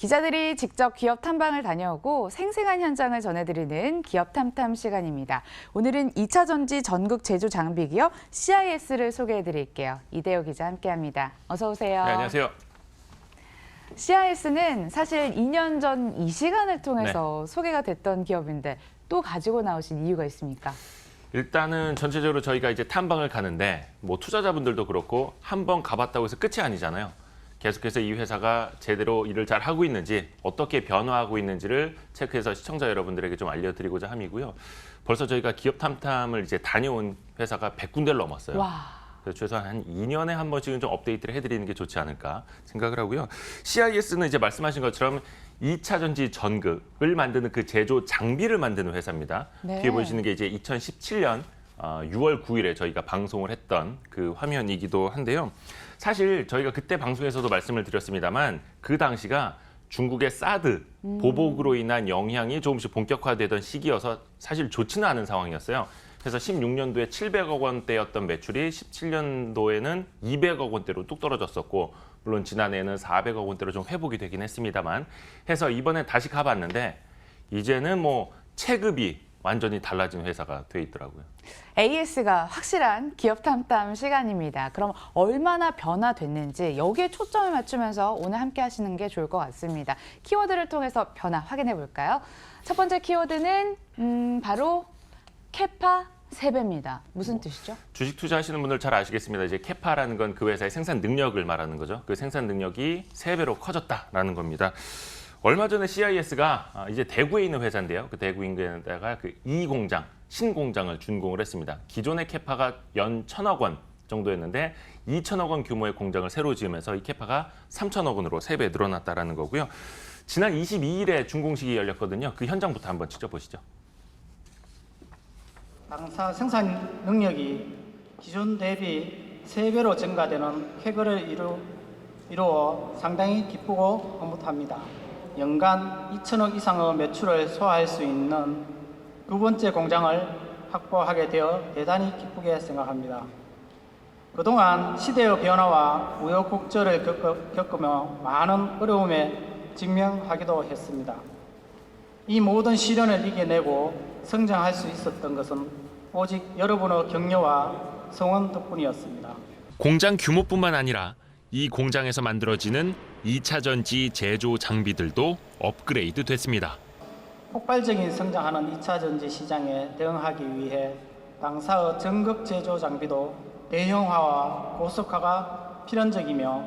기자들이 직접 기업 탐방을 다녀오고 생생한 현장을 전해드리는 기업 탐탐 시간입니다. 오늘은 2차 전지 전국 제조 장비 기업 CIS를 소개해드릴게요. 이대호 기자 함께합니다. 어서 오세요. 네, 안녕하세요. CIS는 사실 2년 전 이 시간을 통해서 소개가 됐던 기업인데 또 가지고 나오신 이유가 있습니까? 일단은 전체적으로 저희가 이제 탐방을 가는데 뭐 투자자분들도 그렇고 한 번 가봤다고 해서 끝이 아니잖아요. 계속해서 이 회사가 제대로 일을 잘 하고 있는지, 어떻게 변화하고 있는지를 체크해서 시청자 여러분들에게 좀 알려드리고자 함이고요. 벌써 저희가 기업 탐탐을 이제 다녀온 회사가 100군데를 넘었어요. 와. 그래서 최소한 한 2년에 한 번씩은 좀 업데이트를 해드리는 게 좋지 않을까 생각을 하고요. CIS는 이제 말씀하신 것처럼 2차 전지 전극을 만드는 그 제조 장비를 만드는 회사입니다. 네. 뒤에 보시는 게 이제 2017년 6월 9일에 저희가 방송을 했던 그 화면이기도 한데요. 사실 저희가 그때 방송에서도 말씀을 드렸습니다만 그 당시가 중국의 사드 보복으로 인한 영향이 조금씩 본격화되던 시기여서 사실 좋지는 않은 상황이었어요. 그래서 16년도에 700억 원대였던 매출이 17년도에는 200억 원대로 뚝 떨어졌었고, 물론 지난해에는 400억 원대로 좀 회복이 되긴 했습니다만, 해서 이번에 다시 가봤는데 이제는 뭐 체급이 완전히 달라진 회사가 돼 있더라고요. AS가 확실한 기업 탐탐 시간입니다. 그럼 얼마나 변화됐는지 여기에 초점을 맞추면서 오늘 함께 하시는 게 좋을 것 같습니다. 키워드를 통해서 변화 확인해 볼까요? 첫 번째 키워드는 바로 캐파 3배입니다. 무슨 뜻이죠? 주식 투자하시는 분들 잘 아시겠습니다. 이제 캐파라는 건 그 회사의 생산 능력을 말하는 거죠. 그 생산 능력이 3배로 커졌다라는 겁니다. 얼마 전에 CIS가 이제 대구에 있는 회사인데요. 그 대구 인근에다가 그 2공장, 신공장을 준공을 했습니다. 기존의 캐파가 연 1,000억 원 정도였는데 2,000억 원 규모의 공장을 새로 지으면서 이 캐파가 3,000억 원으로 3배 늘어났다라는 거고요. 지난 22일에 준공식이 열렸거든요. 그 현장부터 한번 직접 보시죠. 당사 생산 능력이 기존 대비 3배로 증가되는 쾌거를 이루어 상당히 기쁘고 흐뭇합니다. 연간 2천억 이상의 매출을 소화할 수 있는 두 번째 공장을 확보하게 되어 대단히 기쁘게 생각합니다. 그동안 시대의 변화와 우여곡절을 겪으며 많은 어려움에 직면하기도 했습니다. 이 모든 시련을 이겨내고 성장할 수 있었던 것은 오직 여러분의 격려와 성원 덕분이었습니다. 공장 규모뿐만 아니라 이 공장에서 만들어지는 2차 전지 제조 장비들도 업그레이드 됐습니다. 폭발적인 성장하는 2차 전지 시장에 대응하기 위해 당사의 전극 제조 장비도 대형화와 고속화가 필연적이며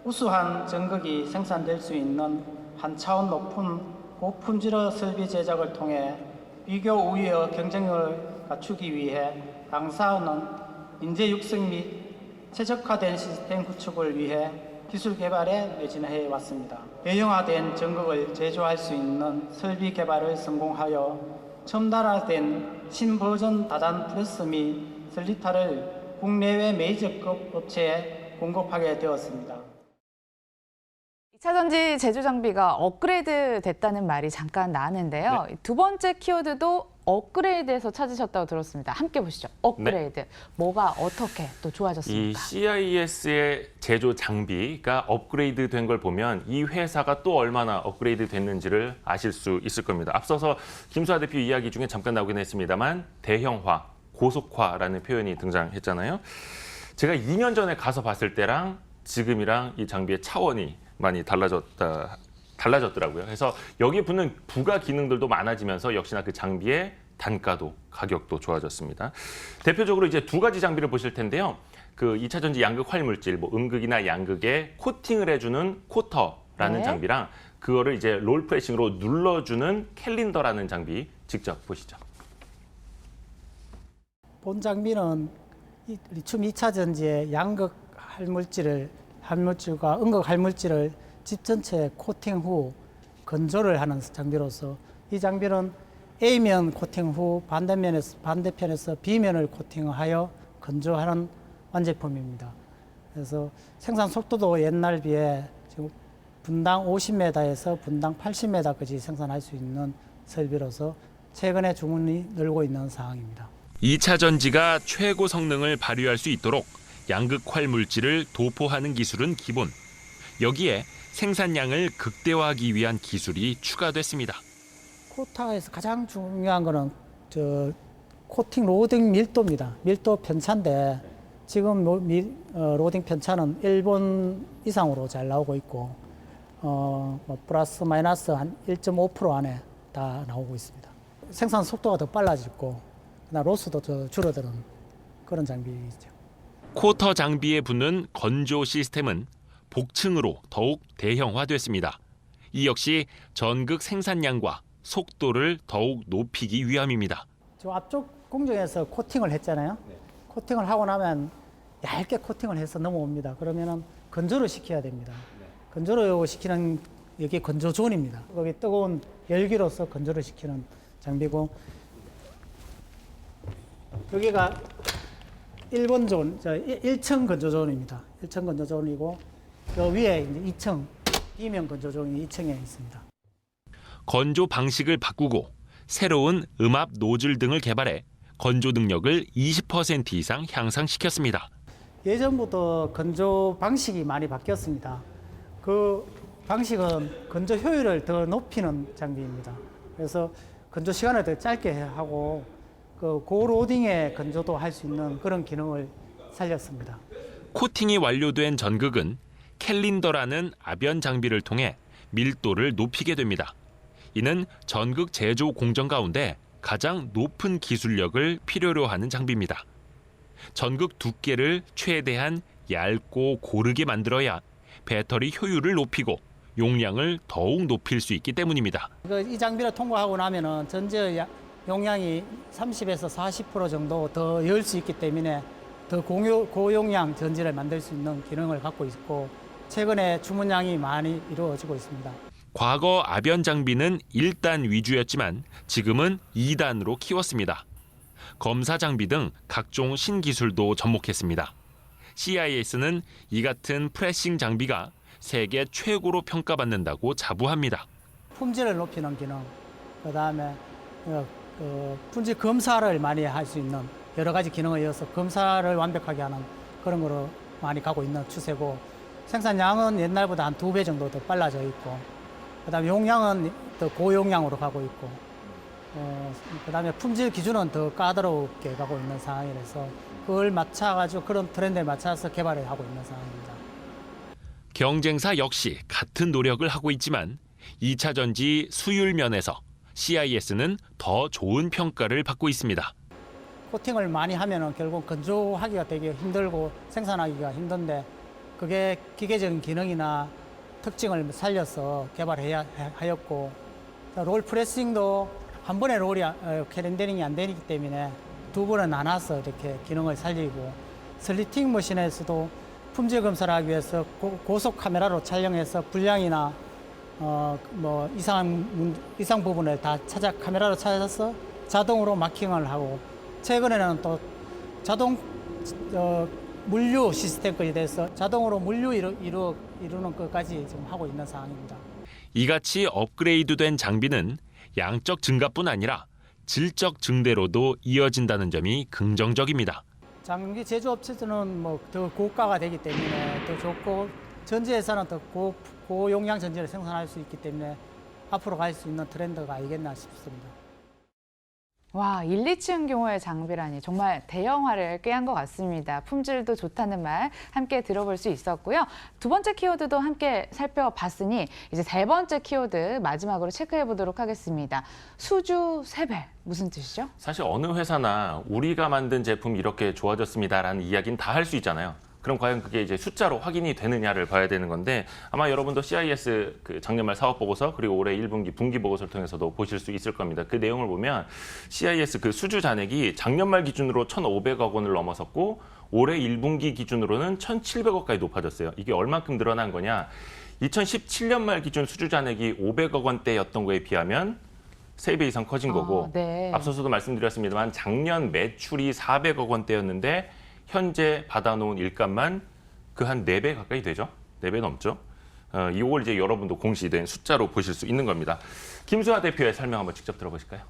우수한 전극이 생산될 수 있는 한 차원 높은 고품질의 설비 제작을 통해 비교 우위의 경쟁력을 갖추기 위해 당사는 인재 육성 및 최적화된 시스템 구축을 위해 기술 개발에 매진해 왔습니다. 대형화된 전극을 제조할 수 있는 설비 개발을 성공하여 첨단화된 신버전 다단 프레스 및 슬리터를 국내외 메이저급 업체에 공급하게 되었습니다. 2차 전지 제조 장비가 업그레이드 됐다는 말이 잠깐 나왔는데요. 네. 두 번째 키워드도 업그레이드에서 찾으셨다고 들었습니다. 함께 보시죠. 업그레이드. 뭐가 어떻게 또 이 좋아졌습니까? CIS의 제조 장비가 업그레이드 된 걸 보면 이 회사가 또 얼마나 업그레이드 됐는지를 아실 수 있을 겁니다. 앞서서 김수아 대표 이야기 중에 잠깐 나오긴 했습니다만 대형화, 고속화라는 표현이 등장했잖아요. 제가 2년 전에 가서 봤을 때랑 지금이랑 이 장비의 차원이 많이 달라졌더라고요. 그래서 여기에 붙는 부가 기능들도 많아지면서 역시나 그 장비의 단가도 가격도 좋아졌습니다. 대표적으로 이제 두 가지 장비를 보실 텐데요. 그 2차 전지 양극 활물질, 뭐 음극이나 양극에 코팅을 해주는 코터라는 네. 장비랑 그거를 이제 롤 프레싱으로 눌러주는 캘린더라는 장비 직접 보시죠. 본 장비는 리튬 2차 전지의 양극 활물질과 음극 활물질을 집 전체에 코팅 후 건조를 하는 장비로서 이 장비는 A면 코팅 후 반대편에서 B면을 코팅하여 건조하는 완제품입니다. 그래서 생산 속도도 옛날 비해 지금 분당 50m에서 분당 80m까지 생산할 수 있는 설비로서 최근에 주문이 늘고 있는 상황입니다. 2차 전지가 최고 성능을 발휘할 수 있도록 양극 활물질을 도포하는 기술은 기본. 여기에 생산량을 극대화하기 위한 기술이 추가됐습니다. 코타에서 가장 중요한 거는 코팅 로딩 밀도입니다. 밀도 편차인데 지금 로딩 편차는 1번 이상으로 잘 나오고 있고 뭐 플러스 마이너스 한 1.5% 안에 다 나오고 있습니다. 생산 속도가 더 빨라지고 그다음 로스도 더 줄어드는 그런 장비이죠. 쿼터 장비에 붙는 건조 시스템은 복층으로 더욱 대형화됐습니다. 이 역시 전극 생산량과 속도를 더욱 높이기 위함입니다. 저 앞쪽 공정에서 코팅을 했잖아요. 코팅을 하고 나면 얇게 코팅을 해서 넘어옵니다. 그러면은 건조를 시켜야 됩니다. 건조를 시키는 여기 건조존입니다. 거기 뜨거운 열기로서 건조를 시키는 장비고 여기가 1번 존, 1층 건조존입니다. 1층 건조존이고 저 위에 이제 2층 비명 건조존이 2층에 있습니다. 건조 방식을 바꾸고 새로운 음압 노즐 등을 개발해 건조 능력을 20% 이상 향상시켰습니다. 예전부터 건조 방식이 많이 바뀌었습니다. 그 방식은 건조 효율을 더 높이는 장비입니다. 그래서 건조 시간을 더 짧게 하고 고로딩의 건조도 할 수 있는 그런 기능을 살렸습니다. 코팅이 완료된 전극은 캘린더라는 압연 장비를 통해 밀도를 높이게 됩니다. 이는 전극 제조 공정 가운데 가장 높은 기술력을 필요로 하는 장비입니다. 전극 두께를 최대한 얇고 고르게 만들어야 배터리 효율을 높이고 용량을 더욱 높일 수 있기 때문입니다. 이 장비를 통과하고 나면은 전체 용량이 30에서 40% 정도 더 열 수 있기 때문에 더 고용량 전지를 만들 수 있는 기능을 갖고 있고 최근에 주문량이 많이 이루어지고 있습니다. 과거 압연 장비는 1단 위주였지만 지금은 2단으로 키웠습니다. 검사 장비 등 각종 신기술도 접목했습니다. CIS는 이 같은 프레싱 장비가 세계 최고로 평가받는다고 자부합니다. 품질을 높이는 기능, 그다음에 품질 검사를 많이 할 수 있는 여러 가지 기능을 이어서 검사를 완벽하게 하는 그런 거로 많이 가고 있는 추세고 생산량은 옛날보다 한 2배 정도 더 빨라져 있고 그다음에 용량은 더 고용량으로 가고 있고 그다음에 품질 기준은 더 까다롭게 가고 있는 상황이라서 그걸 맞춰가지고 그런 트렌드에 맞춰서 개발을 하고 있는 상황입니다. 경쟁사 역시 같은 노력을 하고 있지만 2차 전지 수율 면에서 CIS는 더 좋은 평가를 받고 있습니다. 코팅을 많이 하면은 결국 건조하기가 되게 힘들고 생산하기가 힘든데 그게 기계적인 기능이나 특징을 살려서 개발해야 하였고 롤 프레싱도 한 번에 롤이 렌더링이 안 되기 때문에 두 번에 나눠서 이렇게 기능을 살리고 슬리팅 머신에서도 품질 검사를 하기 위해서 고속 카메라로 촬영해서 불량이나 뭐 이상 부분을 다 카메라로 찾아서 자동으로 마킹을 하고 최근에는 또 자동 물류 시스템까지 돼서 자동으로 물류 이루는 것까지 지금 하고 있는 상황입니다. 이같이 업그레이드된 장비는 양적 증가뿐 아니라 질적 증대로도 이어진다는 점이 긍정적입니다. 장비 제조업체들은 뭐 더 고가가 되기 때문에 더 좋고 전지회사는 더 고용량 전지를 생산할 수 있기 때문에 앞으로 갈 수 있는 트렌드가 아니겠나 싶습니다. 와, 1, 2층 규모의 장비라니 정말 대형화를 꾀한 것 같습니다. 품질도 좋다는 말 함께 들어볼 수 있었고요. 두 번째 키워드도 함께 살펴봤으니 이제 세 번째 키워드 마지막으로 체크해 보도록 하겠습니다. 수주 3배, 무슨 뜻이죠? 사실 어느 회사나 우리가 만든 제품이 이렇게 좋아졌습니다라는 이야기는 다 할 수 있잖아요. 그럼 과연 그게 이제 숫자로 확인이 되느냐를 봐야 되는 건데 아마 여러분도 CIS 작년 말 사업 보고서 그리고 올해 1분기 분기 보고서를 통해서도 보실 수 있을 겁니다. 그 내용을 보면 CIS 수주 잔액이 작년 말 기준으로 1,500억 원을 넘어섰고 올해 1분기 기준으로는 1,700억까지 높아졌어요. 이게 얼만큼 늘어난 거냐? 2017년 말 기준 수주 잔액이 500억 원대였던 거에 비하면 3배 이상 커진 거고 네. 앞서서도 말씀드렸습니다만 작년 매출이 400억 원대였는데 현재 받아놓은 일감만 그 한 4배 가까이 되죠. 4배 넘죠. 이걸 이제 여러분도 공시된 숫자로 보실 수 있는 겁니다. 김수아 대표의 설명 한번 직접 들어보실까요?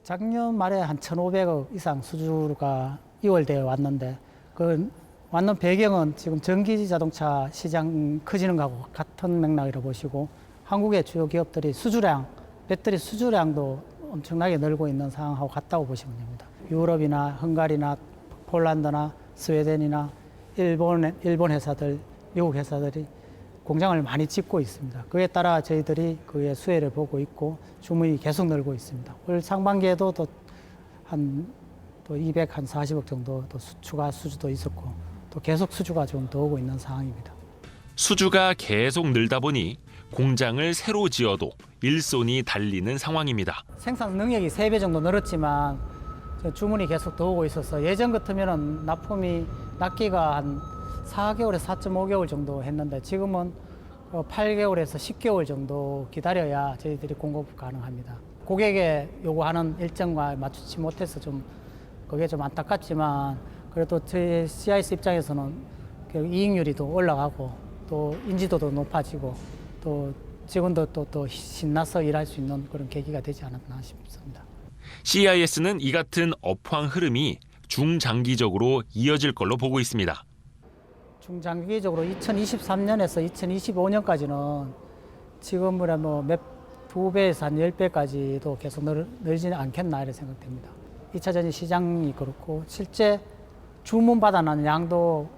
작년 말에 한 1,500억 이상 수주가 2월 되어 왔는데 그 완전 배경은 지금 전기 자동차 시장 커지는 거하고 같은 맥락이라고 보시고 한국의 주요 기업들이 수주량, 배터리 수주량도 엄청나게 늘고 있는 상황하고 같다고 보시면 됩니다. 유럽이나 헝가리나 폴란드나 스웨덴이나 일본 회사들, 미국 회사들이 공장을 많이 짓고 있습니다. 그에 따라 저희들이 그의 수혜를 보고 있고 주문이 계속 늘고 있습니다. 올 상반기에도 또 240억 정도 또 추가 수주도 있었고 또 계속 수주가 좀 더 오고 있는 상황입니다. 수주가 계속 늘다 보니 공장을 새로 지어도 일손이 달리는 상황입니다. 생산 능력이 3배 정도 늘었지만 주문이 계속 더 오고 있어서 예전 같으면 납품이 납기가 한 4개월에서 4.5개월 정도 했는데 지금은 8개월에서 10개월 정도 기다려야 저희들이 공급 가능합니다. 고객의 요구하는 일정과 맞추지 못해서 좀 그게 좀 안타깝지만 그래도 저희 CIS 입장에서는 이익률이 더 올라가고 또 인지도도 높아지고 또 직원들도 또 신나서 일할 수 있는 그런 계기가 되지 않았나 싶습니다. CIS는 이 같은 업황 흐름이 중장기적으로 이어질 걸로 보고 있습니다. 중장기적으로 2023년에서 2025년까지는 지금보다 몇 2배에서 한 10배까지도 계속 늘지는 않겠나 이렇게 생각됩니다. 2차 전지 시장이 그렇고 실제 주문 받아나는 양도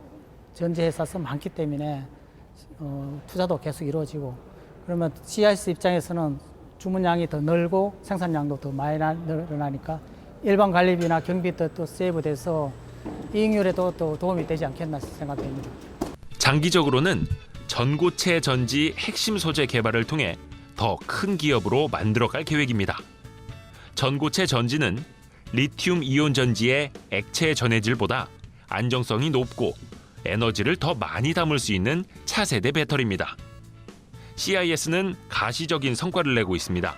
전지 회사에서 많기 때문에 투자도 계속 이루어지고 그러면 CIS 입장에서는 주문량이 더 늘고 생산량도 더 많이 늘어나니까 일반 관리비나 경비도 또 세이브돼서 이익률에도 또 도움이 되지 않겠나 생각됩니다. 장기적으로는 전고체 전지 핵심 소재 개발을 통해 더 큰 기업으로 만들어갈 계획입니다. 전고체 전지는 리튬 이온 전지의 액체 전해질보다 안정성이 높고 에너지를 더 많이 담을 수 있는 차세대 배터리입니다. CIS는 가시적인 성과를 내고 있습니다.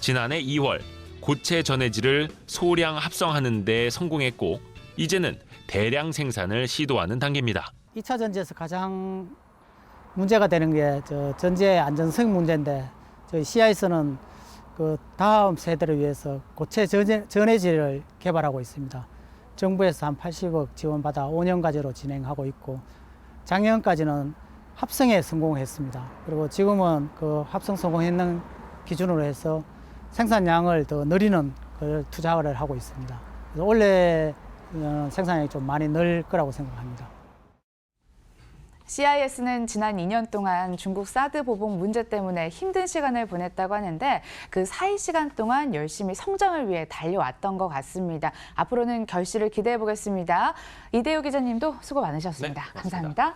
지난해 2월 고체 전해질을 소량 합성하는 데 성공했고 이제는 대량 생산을 시도하는 단계입니다. 2차 전지에서 가장 문제가 되는 게 전지의 안전성 문제인데 저희 CIS는 그 다음 세대를 위해서 고체 전해질을 개발하고 있습니다. 정부에서 한 80억 지원받아 5년 과제로 진행하고 있고 작년까지는 합성에 성공했습니다. 그리고 지금은 그 합성 성공했는 기준으로 해서 생산량을 더 늘리는 걸 투자를 하고 있습니다. 그래서 올해 생산량이 좀 많이 늘 거라고 생각합니다. CIS는 지난 2년 동안 중국 사드 보복 문제 때문에 힘든 시간을 보냈다고 하는데 그 사이 시간 동안 열심히 성장을 위해 달려왔던 것 같습니다. 앞으로는 결실을 기대해 보겠습니다. 이대우 기자님도 수고 많으셨습니다. 네, 고맙습니다. 감사합니다.